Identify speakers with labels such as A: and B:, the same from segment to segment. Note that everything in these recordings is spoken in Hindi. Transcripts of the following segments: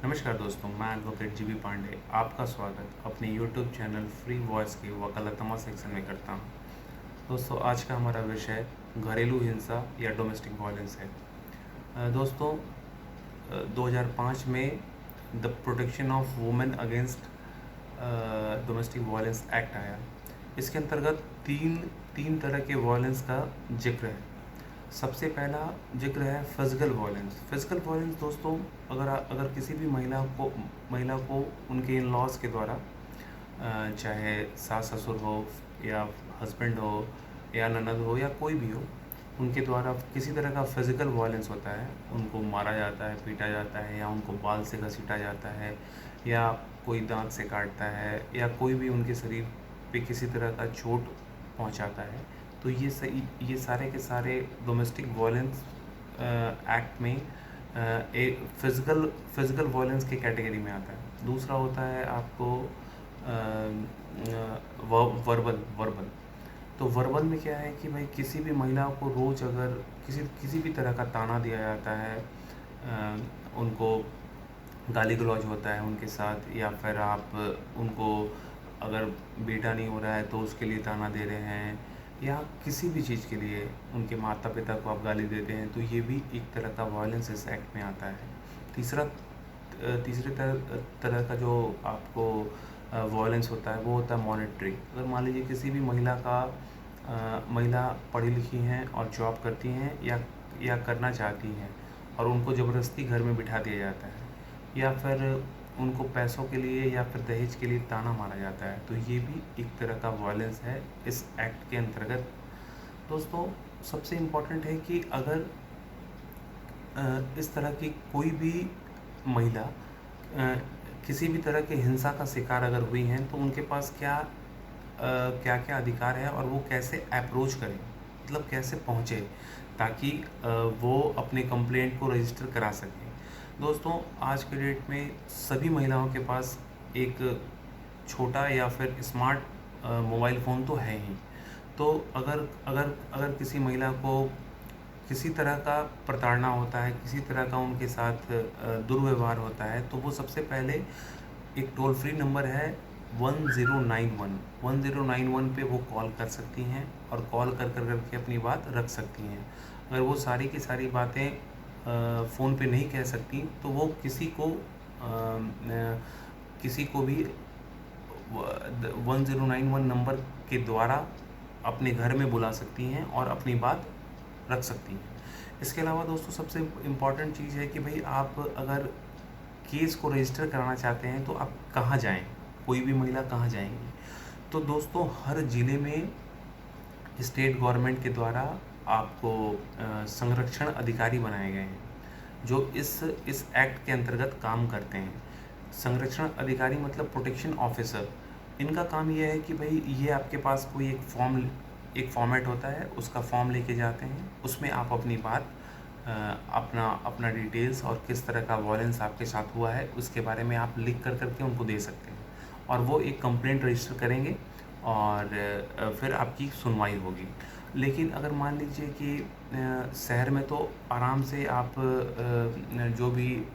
A: नमस्कार दोस्तों, मैं एडवोकेट जीबी पांडे आपका स्वागत अपने यूट्यूब चैनल फ्री वॉइस के वकालतनामा सेक्शन में करता हूं। दोस्तों, आज का हमारा विषय घरेलू हिंसा या डोमेस्टिक वायलेंस है। दोस्तों, 2005 में the protection of women against domestic violence act आया। इसके अंतर्गत तीन तीन तरह के वायलेंस का जिक्र है। सबसे पहला जिक्र है फिजिकल वायलेंस। फिजिकल वायलेंस दोस्तों, अगर किसी भी महिला को उनके इन लॉज के द्वारा, चाहे सास ससुर हो या हस्बैंड हो या ननद हो या कोई भी हो, उनके द्वारा किसी तरह का फिजिकल वायलेंस होता है, उनको मारा जाता है, पीटा जाता है, या उनको बाल से घसीटा जाता है, या कोई दांत से काटता है, या कोई भी उनके शरीर पे किसी तरह का चोट पहुंचाता है, तो ये सारे के सारे डोमेस्टिक वायलेंस एक्ट में एक फिजिकल वायलेंस के कैटेगरी में आता है। दूसरा होता है आपको वर्बल। तो वर्बल में क्या है कि भाई किसी भी महिला को रोज़ अगर किसी भी तरह का ताना दिया जाता है, उनको गाली गलौज होता है उनके साथ, या फिर आप उनको अगर बेटा नहीं हो रहा है तो उसके लिए ताना दे रहे हैं, या किसी भी चीज़ के लिए उनके माता पिता को आप गाली देते हैं, तो ये भी एक तरह का वायलेंस इस एक्ट में आता है। तीसरे तरह का जो आपको वायलेंस होता है वो होता है मॉनेटरी। अगर मान लीजिए किसी भी महिला पढ़ी लिखी हैं और जॉब करती हैं या करना चाहती हैं, और उनको ज़बरदस्ती घर में बिठा दिया जाता है, या फिर उनको पैसों के लिए या फिर दहेज के लिए ताना मारा जाता है, तो ये भी एक तरह का वायलेंस है इस एक्ट के अंतर्गत। दोस्तों, सबसे इम्पॉर्टेंट है कि अगर इस तरह की कोई भी महिला किसी भी तरह के हिंसा का शिकार अगर हुई हैं, तो उनके पास क्या क्या अधिकार है और वो कैसे अप्रोच करें, मतलब कैसे पहुँचे, ताकि वो अपने कंप्लेंट को रजिस्टर करा सकें। दोस्तों, आज के डेट में सभी महिलाओं के पास एक छोटा या फिर स्मार्ट मोबाइल फ़ोन तो है ही। तो अगर अगर अगर किसी महिला को किसी तरह का प्रताड़ना होता है, किसी तरह का उनके साथ दुर्व्यवहार होता है, तो वो सबसे पहले एक टोल फ्री नंबर है 1091 पे वो कॉल कर सकती हैं, और कॉल कर करके अपनी बात रख सकती हैं। अगर वो सारी की सारी बातें फ़ोन पे नहीं कह सकती, तो वो किसी को भी 1091 नंबर के द्वारा अपने घर में बुला सकती हैं और अपनी बात रख सकती हैं। इसके अलावा दोस्तों, सबसे इम्पॉर्टेंट चीज़ है कि भाई आप अगर केस को रजिस्टर कराना चाहते हैं तो आप कहाँ जाएं, कोई भी महिला कहाँ जाएंगी। तो दोस्तों, हर ज़िले में स्टेट गवर्नमेंट के द्वारा आपको संरक्षण अधिकारी बनाए गए हैं, जो इस एक्ट के अंतर्गत काम करते हैं। संरक्षण अधिकारी मतलब प्रोटेक्शन ऑफिसर। इनका काम यह है कि भाई ये आपके पास कोई एक फॉर्मेट होता है, उसका फॉर्म लेके जाते हैं, उसमें आप अपनी बात अपना डिटेल्स और किस तरह का वायलेंस आपके साथ हुआ है उसके बारे में आप लिख करके उनको दे सकते हैं, और वो एक कंप्लेंट रजिस्टर करेंगे और फिर आपकी सुनवाई होगी। लेकिन अगर मान लीजिए कि शहर में तो आराम से आप जो भी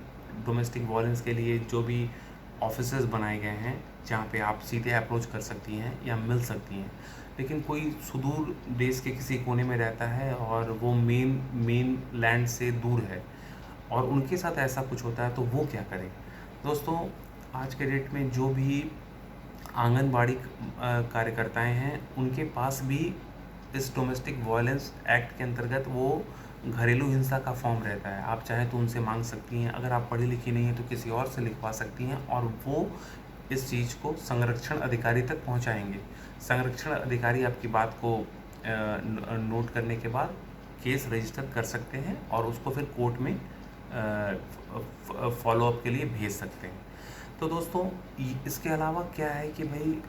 A: डोमेस्टिक वायलेंस के लिए जो भी ऑफिसेज बनाए गए हैं, जहाँ पे आप सीधे अप्रोच कर सकती हैं या मिल सकती हैं, लेकिन कोई सुदूर देश के किसी कोने में रहता है और वो मेन लैंड से दूर है, और उनके साथ ऐसा कुछ होता है, तो वो क्या करें। दोस्तों, आज के डेट में जो भी आंगनबाड़ी कार्यकर्ताएं हैं, उनके पास भी इस डोमेस्टिक वायलेंस एक्ट के अंतर्गत वो घरेलू हिंसा का फॉर्म रहता है। आप चाहें तो उनसे मांग सकती हैं, अगर आप पढ़ी लिखी नहीं हैं तो किसी और से लिखवा सकती हैं, और वो इस चीज़ को संरक्षण अधिकारी तक पहुंचाएंगे। संरक्षण अधिकारी आपकी बात को नोट करने के बाद केस रजिस्टर कर सकते हैं और उसको फिर कोर्ट में फॉलोअप के लिए भेज सकते हैं। तो दोस्तों, इसके अलावा क्या है कि भाई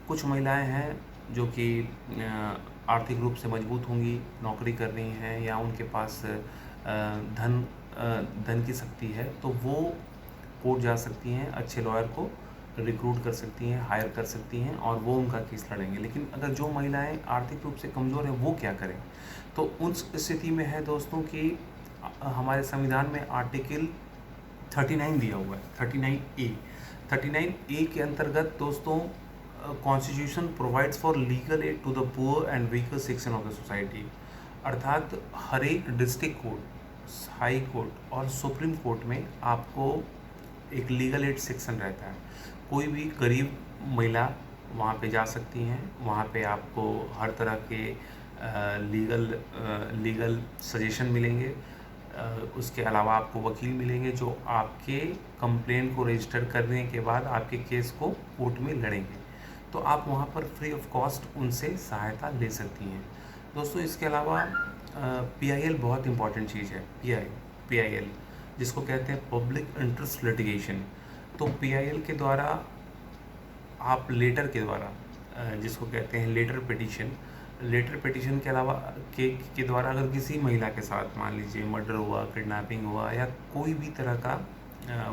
A: कुछ महिलाएं हैं जो कि आर्थिक रूप से मजबूत होंगी, नौकरी कर रही हैं, या उनके पास धन की शक्ति है, तो वो कोर्ट जा सकती हैं, अच्छे लॉयर को रिक्रूट कर सकती हैं, हायर कर सकती हैं, और वो उनका केस लड़ेंगे। लेकिन अगर जो महिलाएं आर्थिक रूप से कमज़ोर हैं, वो क्या करें। तो उस स्थिति में है दोस्तों कि हमारे संविधान में आर्टिकल 39 दिया हुआ है, 39A। 39A के अंतर्गत दोस्तों constitution provides for legal aid to the poor and weaker section of the society. अर्थात हर एक डिस्ट्रिक्ट कोर्ट, हाई कोर्ट और सुप्रीम कोर्ट में आपको एक लीगल एड सेक्शन रहता है। कोई भी गरीब महिला वहाँ पे जा सकती हैं, वहाँ पे आपको हर तरह के लीगल सजेशन मिलेंगे। उसके अलावा आपको वकील मिलेंगे जो आपके कंप्लेंट को रजिस्टर करने के बाद आपके केस को कोर्ट में लड़ेंगे। तो आप वहाँ पर फ्री ऑफ कॉस्ट उनसे सहायता ले सकती हैं। दोस्तों इसके अलावा PIL बहुत इंपॉर्टेंट चीज़ है। PIL जिसको कहते हैं पब्लिक इंटरेस्ट लिटिगेशन। तो PIL के द्वारा आप लेटर के द्वारा जिसको कहते हैं लेटर पिटिशन के अलावा के द्वारा अगर किसी महिला के साथ मान लीजिए मर्डर हुआ, किडनैपिंग हुआ या कोई भी तरह का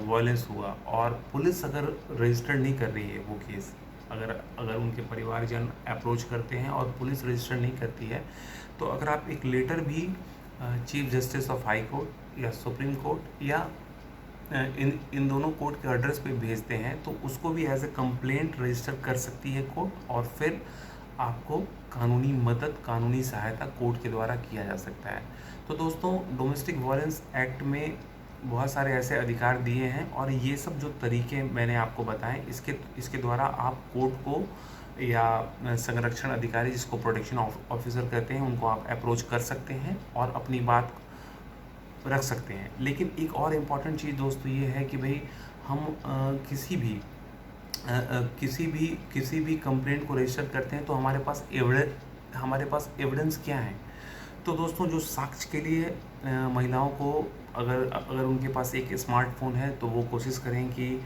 A: वायलेंस हुआ और पुलिस अगर रजिस्टर नहीं कर रही है वो केस, अगर उनके परिवारजन अप्रोच करते हैं और पुलिस रजिस्टर नहीं करती है, तो अगर आप एक लेटर भी chief justice of high court या सुप्रीम कोर्ट या इन दोनों कोर्ट के एड्रेस पे भेजते हैं तो उसको भी एज ए कंप्लेंट रजिस्टर कर सकती है कोर्ट, और फिर आपको कानूनी मदद, कानूनी सहायता कोर्ट के द्वारा किया जा सकता है। तो दोस्तों डोमेस्टिक वायलेंस एक्ट में बहुत सारे ऐसे अधिकार दिए हैं और ये सब जो तरीके मैंने आपको बताएं इसके द्वारा आप कोर्ट को या संरक्षण अधिकारी जिसको प्रोटेक्शन ऑफिसर कहते हैं उनको आप अप्रोच कर सकते हैं और अपनी बात रख सकते हैं। लेकिन एक और इम्पॉर्टेंट चीज़ दोस्तों ये है कि भाई हम किसी भी कंप्लेंट को रजिस्टर करते हैं तो हमारे पास एविडेंस क्या है। तो दोस्तों जो साक्ष्य के लिए महिलाओं को अगर उनके पास एक स्मार्टफोन है तो वो कोशिश करें कि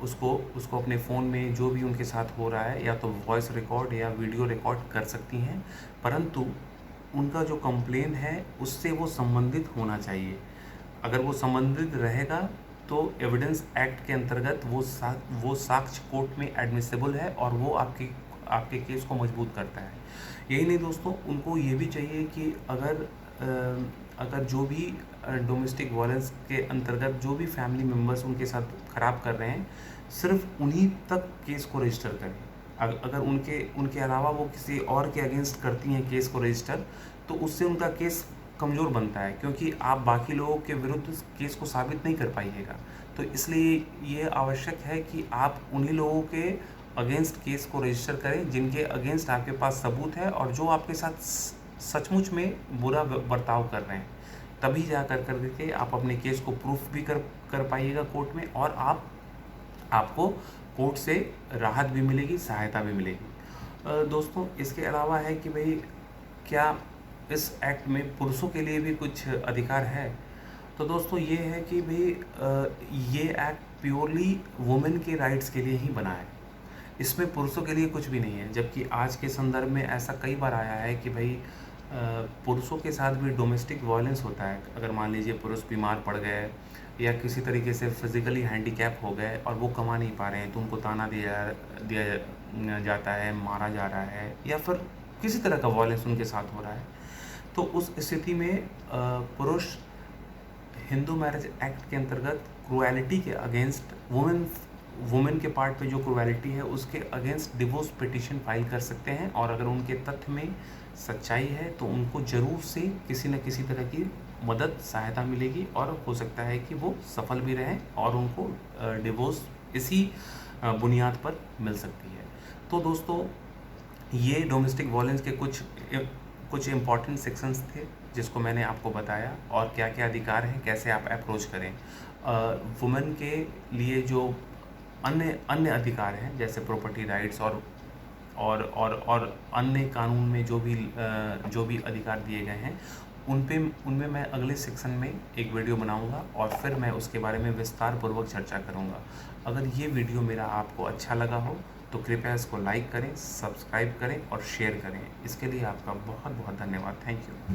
A: उसको अपने फ़ोन में जो भी उनके साथ हो रहा है या तो वॉइस रिकॉर्ड या वीडियो रिकॉर्ड कर सकती हैं, परंतु उनका जो कंप्लेन है उससे वो संबंधित होना चाहिए। अगर वो संबंधित रहेगा तो एविडेंस एक्ट के अंतर्गत वो साक्ष्य कोर्ट में एडमिसिबल है और वो आपके केस को मजबूत करता है। यही नहीं दोस्तों, उनको ये भी चाहिए कि अगर जो भी डोमेस्टिक वायलेंस के अंतर्गत जो भी फैमिली मेम्बर्स उनके साथ ख़राब कर रहे हैं सिर्फ उन्हीं तक केस को रजिस्टर करें। अगर उनके अलावा वो किसी और के अगेंस्ट करती हैं केस को रजिस्टर तो उससे उनका केस कमज़ोर बनता है, क्योंकि आप बाकी लोगों के विरुद्ध केस को साबित नहीं कर पाइएगा। तो इसलिए ये आवश्यक है कि आप उन्हीं लोगों के अगेंस्ट केस को रजिस्टर करें जिनके अगेंस्ट आपके पास सबूत है और जो आपके साथ सचमुच में बुरा बर्ताव कर रहे हैं। तभी जा करके आप अपने केस को प्रूफ भी कर पाइएगा कोर्ट में, और आपको कोर्ट से राहत भी मिलेगी, सहायता भी मिलेगी। दोस्तों इसके अलावा है कि भाई क्या इस एक्ट में पुरुषों के लिए भी कुछ अधिकार है? तो दोस्तों ये है कि भाई ये एक्ट प्योरली वुमेन के राइट्स के लिए ही बना है, इसमें पुरुषों के लिए कुछ भी नहीं है। जबकि आज के संदर्भ में ऐसा कई बार आया है कि भाई पुरुषों के साथ भी डोमेस्टिक वायलेंस होता है। अगर मान लीजिए पुरुष बीमार पड़ गए या किसी तरीके से फिज़िकली हैंडीकैप हो गए और वो कमा नहीं पा रहे हैं तो उनको ताना दिया जाता है, मारा जा रहा है या फिर किसी तरह का वायलेंस उनके साथ हो रहा है। तो उस स्थिति में पुरुष हिंदू मैरिज एक्ट के अंतर्गत क्रुएलिटी के अगेंस्ट वुमेन के पार्ट पे जो क्रुएलिटी है उसके अगेंस्ट डिवोर्स पिटीशन फाइल कर सकते हैं, और अगर उनके तथ्य में सच्चाई है तो उनको ज़रूर से किसी न किसी तरह की मदद, सहायता मिलेगी और हो सकता है कि वो सफल भी रहें और उनको डिवोर्स इसी बुनियाद पर मिल सकती है। तो दोस्तों ये डोमेस्टिक वायलेंस के कुछ इम्पॉर्टेंट सेक्शंस थे जिसको मैंने आपको बताया, और क्या क्या अधिकार हैं, कैसे आप अप्रोच करें। वुमेन के लिए जो अन्य अधिकार हैं जैसे प्रॉपर्टी राइट्स और अन्य कानून में जो भी अधिकार दिए गए हैं उनमें मैं अगले सेक्शन में एक वीडियो बनाऊंगा और फिर मैं उसके बारे में विस्तार पूर्वक चर्चा करूंगा। अगर ये वीडियो मेरा आपको अच्छा लगा हो तो कृपया इसको लाइक करें, सब्सक्राइब करें और शेयर करें। इसके लिए आपका बहुत बहुत धन्यवाद। Thank you.